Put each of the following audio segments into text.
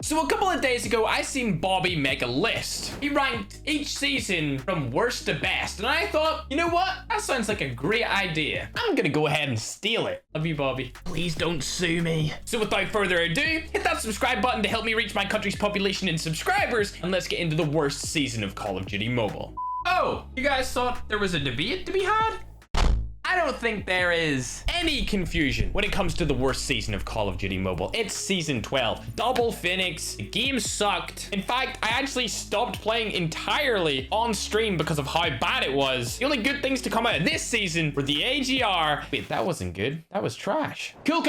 So a couple of days ago, I seen Bobby make a list. He ranked each season from worst to best. And I thought, you know what? That sounds like a great idea. I'm gonna go ahead and steal it. Love you, Bobby. Please don't sue me. So without further ado, hit that subscribe button to help me reach my country's population in subscribers. And let's get into the worst season of Call of Duty Mobile. Oh, you guys thought there was a debate to be had? I don't think there is any confusion when it comes to the worst season of Call of Duty Mobile. It's Season 12. Double Phoenix. The game sucked. In fact, I actually stopped playing entirely on stream because of how bad it was. The only good things to come out of this season were the AGR. Wait, that wasn't good. That was trash. Cool.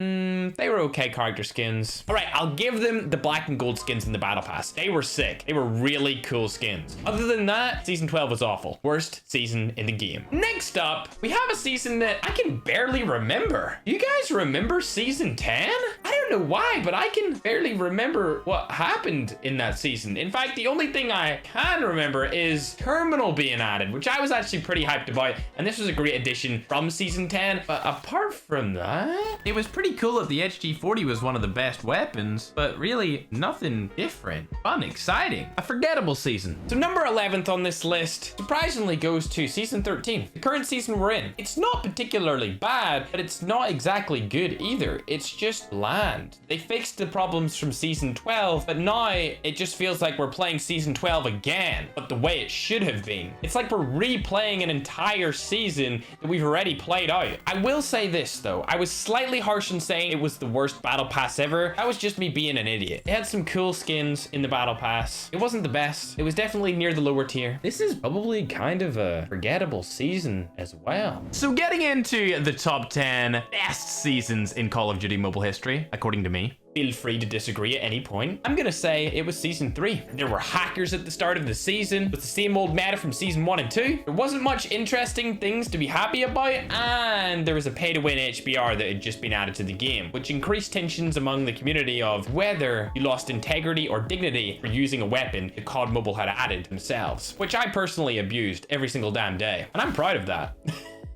They were okay character skins. All right, I'll give them the black and gold skins in the battle pass. They were sick. They were really cool skins. Other than that, season 12 was awful. Worst season in the game. Next up, we have a season that I can barely remember. You guys remember season 10? I don't know why, but I can barely remember what happened in that season. In fact, the only thing I can remember is Terminal being added, which I was actually pretty hyped about. And this was a great addition from season 10. But apart from that, it was pretty cool that the HG40 was one of the best weapons, but really nothing different. Fun, exciting. A forgettable season. So number 11th on this list surprisingly goes to season 13, the current season we're in. It's not particularly bad, but it's not exactly good either. It's just bland. They fixed the problems from season 12, but now it just feels like we're playing season 12 again, but the way it should have been. It's like we're replaying an entire season that we've already played out. I will say this though, I was slightly harsh in saying it was the worst battle pass ever. That was just me being an idiot. It had some cool skins in the battle pass. It wasn't the best. It was definitely near the lower tier. This is probably kind of a forgettable season as well. So getting into the top 10 best seasons in Call of Duty Mobile history, according to me. Feel free to disagree at any point. I'm gonna say it was season 3. There were hackers at the start of the season with the same old meta from season 1 and 2. There wasn't much interesting things to be happy about, and there was a pay-to-win HBR that had just been added to the game, which increased tensions among the community of whether you lost integrity or dignity for using a weapon that COD Mobile had added themselves, which I personally abused every single damn day, and I'm proud of that.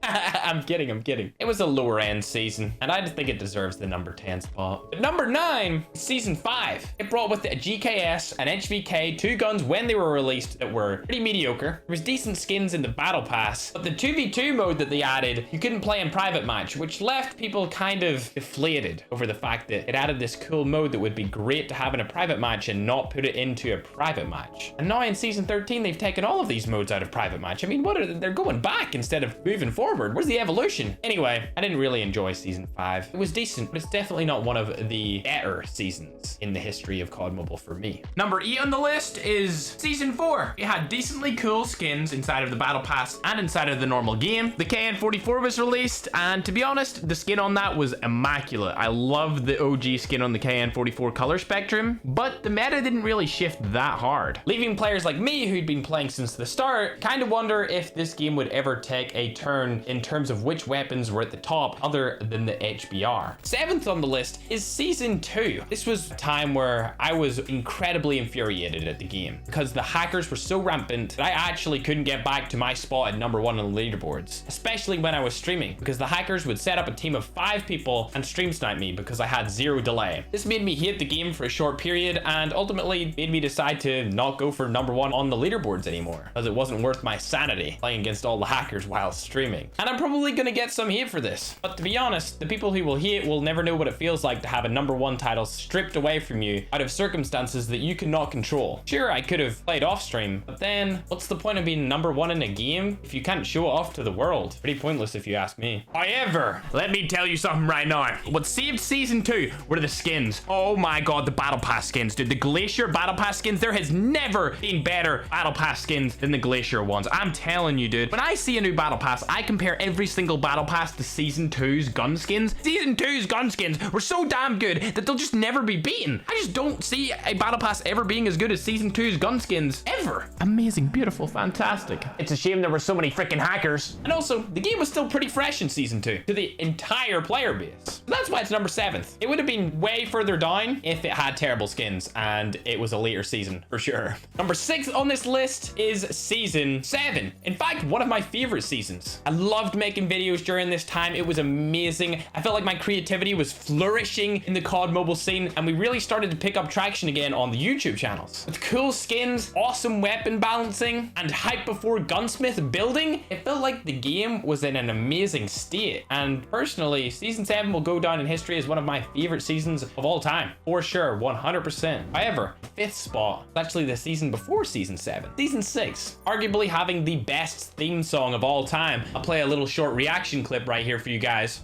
I'm kidding. It was a lower end season, and I just think it deserves the number 10 spot. But number 9, season 5. It brought with it a GKS, an HVK, 2 guns when they were released that were pretty mediocre. There was decent skins in the battle pass, but the 2v2 mode that they added, you couldn't play in private match, which left people kind of deflated over the fact that it added this cool mode that would be great to have in a private match and not put it into a private match. And now in season 13, they've taken all of these modes out of private match. I mean, they're going back instead of moving forward. Where's the evolution? Anyway, I didn't really enjoy season 5. It was decent, but it's definitely not one of the better seasons in the history of COD Mobile for me. Number 8 on the list is season 4. It had decently cool skins inside of the battle pass and inside of the normal game. The KN44 was released, and to be honest, the skin on that was immaculate. I love the OG skin on the KN44 color spectrum, but the meta didn't really shift that hard, leaving players like me who'd been playing since the start kind of wonder if this game would ever take a turn in terms of which weapons were at the top other than the HBR. 7th on the list is season 2. This was a time where I was incredibly infuriated at the game because the hackers were so rampant that I actually couldn't get back to my spot at number 1 on the leaderboards, especially when I was streaming, because the hackers would set up a team of 5 people and stream snipe me because I had 0 delay. This made me hate the game for a short period and ultimately made me decide to not go for number 1 on the leaderboards anymore because it wasn't worth my sanity playing against all the hackers while streaming. And I'm probably gonna get some hate for this, but to be honest, the people who will hate will never know what it feels like to have a number 1 title stripped away from you out of circumstances that you cannot control. Sure, I could have played off stream, but then what's the point of being number 1 in a game if you can't show it off to the world? Pretty pointless if you ask me. However, let me tell you something right now. What saved season 2 were the skins. Oh my god, the battle pass skins, dude. The Glacier battle pass skins, there has never been better battle pass skins than the Glacier ones. I'm telling you, dude. When I see a new battle pass, I compare every single battle pass to season 2's gun skins. Season 2's gun skins were so damn good that they'll just never be beaten. I just don't see a battle pass ever being as good as season 2's gun skins ever. Amazing, beautiful, fantastic. It's a shame there were so many freaking hackers. And also, the game was still pretty fresh in season 2 to the entire player base. So that's why it's number 7th. It would have been way further down if it had terrible skins and it was a later season for sure. Number 6 on this list is season 7. In fact, one of my favorite seasons. I love loved making videos during this time. It was amazing. I felt like my creativity was flourishing in the COD mobile scene, and we really started to pick up traction again on the YouTube channels. With cool skins, awesome weapon balancing, and hype before gunsmith building, it felt like the game was in an amazing state. And personally, Season 7 will go down in history as one of my favorite seasons of all time. For sure, 100%. However, the fifth spot is actually the season before Season 7. Season 6, arguably having the best theme song of all time. I'll play a little short reaction clip right here for you guys.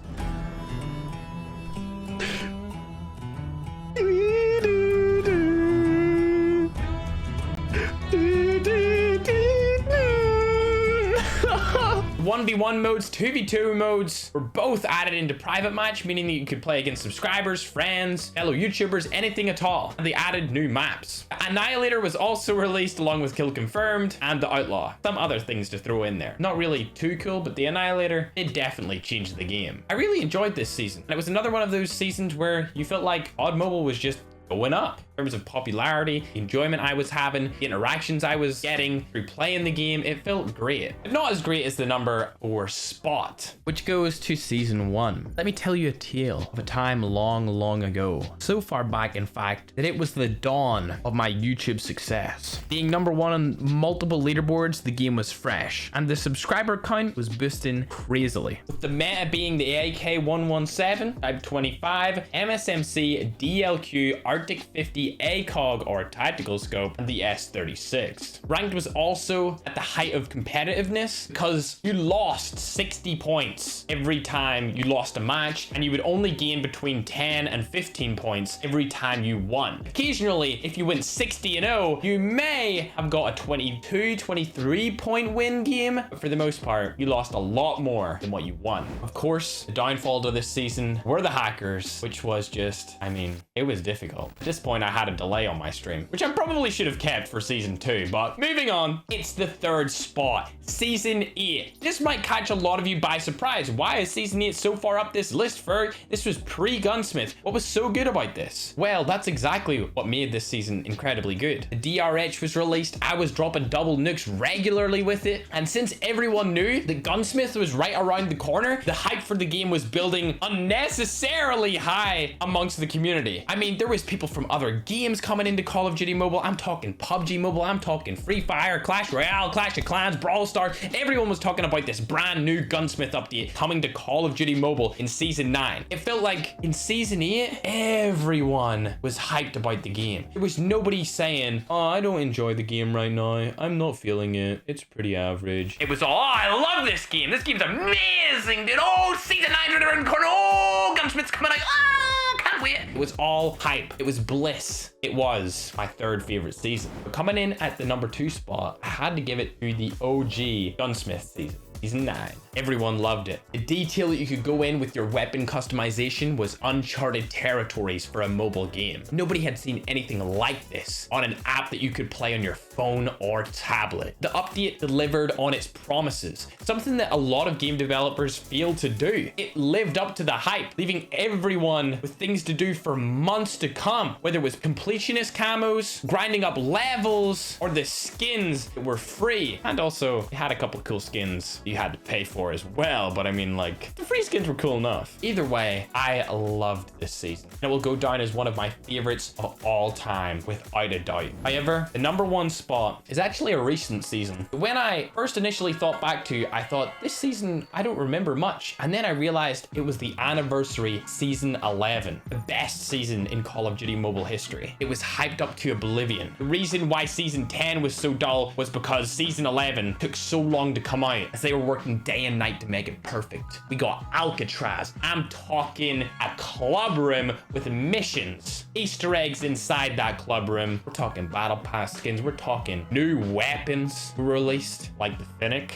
One 1v1 modes, 2v2 modes were both added into private match, meaning that you could play against subscribers, friends, fellow YouTubers, anything at all. And they added new maps. Annihilator was also released along with Kill Confirmed and the Outlaw. Some other things to throw in there. Not really too cool, but the Annihilator, it definitely changed the game. I really enjoyed this season. And it was another one of those seasons where you felt like COD Mobile was just going up in terms of popularity, the enjoyment I was having, the interactions I was getting through playing the game. It felt great, but not as great as the number 4 spot, which goes to Season 1. Let me tell you a tale of a time long ago, so far back in fact that it was the dawn of my YouTube success. Being number 1 on multiple leaderboards, the game was fresh and the subscriber count was boosting crazily, with the meta being the AK-117, Type 25, MSMC, DLQ, Arctic 50 ACOG or tactical scope, and the S36. Ranked was also at the height of competitiveness because you lost 60 points every time you lost a match, and you would only gain between 10 and 15 points every time you won. Occasionally, if you went 60-0, you may have got a 22, 23 point win game, but for the most part, you lost a lot more than what you won. Of course, the downfall to this season were the hackers, which was just, I mean, it was difficult. At this point, I had a delay on my stream, which I probably should have kept for Season 2, but moving on, it's the 3rd spot, Season 8. This might catch a lot of you by surprise. Why is Season 8 so far up this list, Ferg? This was pre-Gunsmith. What was so good about this? Well, that's exactly what made this season incredibly good. The DRH was released, I was dropping double nukes regularly with it, and since everyone knew that Gunsmith was right around the corner, the hype for the game was building unnecessarily high amongst the community. I mean, there was people from other games coming into Call of Duty Mobile. I'm talking PUBG Mobile, I'm talking Free Fire, Clash Royale, Clash of Clans, Brawl Stars. Everyone was talking about this brand new Gunsmith update coming to Call of Duty Mobile in Season 9. It felt like in Season 8, everyone was hyped about the game. There was nobody saying, oh, I don't enjoy the game right now. I'm not feeling it. It's pretty average. It was all, oh, I love this game. This game's amazing, dude. Oh, Season 9, oh, Gunsmith's coming out. Oh, can't wait. It was all hype. It was bliss. It was my 3rd favorite season. But coming in at the number 2 spot, I had to give it to the OG Gunsmith season. Season 9. Everyone loved it. The detail that you could go in with your weapon customization was uncharted territories for a mobile game. Nobody had seen anything like this on an app that you could play on your phone or tablet. The update delivered on its promises, something that a lot of game developers failed to do. It lived up to the hype, leaving everyone with things to do for months to come, whether it was completionist camos, grinding up levels, or the skins that were free. And also, it had a couple cool skins you had to pay for as well, but I mean, like, the free skins were cool enough. Either way, I loved this season. It will go down as one of my favorites of all time, without a doubt. However, the number 1 spot is actually a recent season. When I first initially thought back to, I thought, this season, I don't remember much. And then I realized it was the anniversary Season 11, the best season in Call of Duty Mobile history. It was hyped up to oblivion. The reason why Season 10 was so dull was because Season 11 took so long to come out, as they were working day and night to make it perfect. We got Alcatraz. I'm talking a club room with missions, Easter eggs inside that club room. We're talking battle pass skins. We're talking new weapons released, like the Finnick.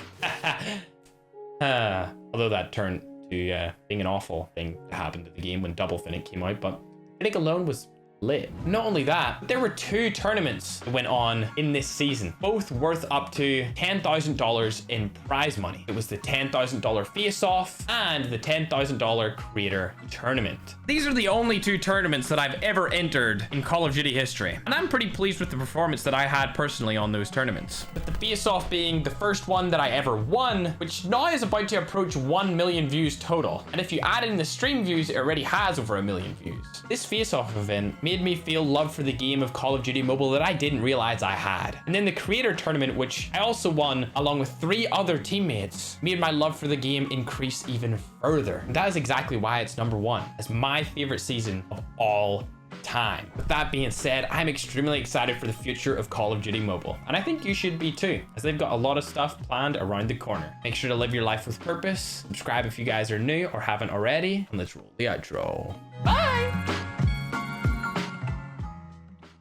Although that turned to being an awful thing to happen to the game when Double Finnick came out, but Finnick alone was lit. Not only that, there were 2 tournaments that went on in this season, both worth up to $10,000 in prize money. It was the $10,000 face-off and the $10,000 creator tournament. These are the only 2 tournaments that I've ever entered in Call of Duty history, and I'm pretty pleased with the performance that I had personally on those tournaments. With the face-off being the first one that I ever won, which now is about to approach 1 million views total. And if you add in the stream views, it already has over 1 million views. This face-off event made me feel love for the game of Call of Duty Mobile that I didn't realize I had. And then the creator tournament, which I also won along with 3 other teammates, made my love for the game increase even further. And that is exactly why it's number 1 as my favorite season of all time. With that being said, I'm extremely excited for the future of Call of Duty Mobile, and I think you should be too, as they've got a lot of stuff planned around the corner. Make sure to live your life with purpose, subscribe if you guys are new or haven't already, and let's roll the outro. Bye!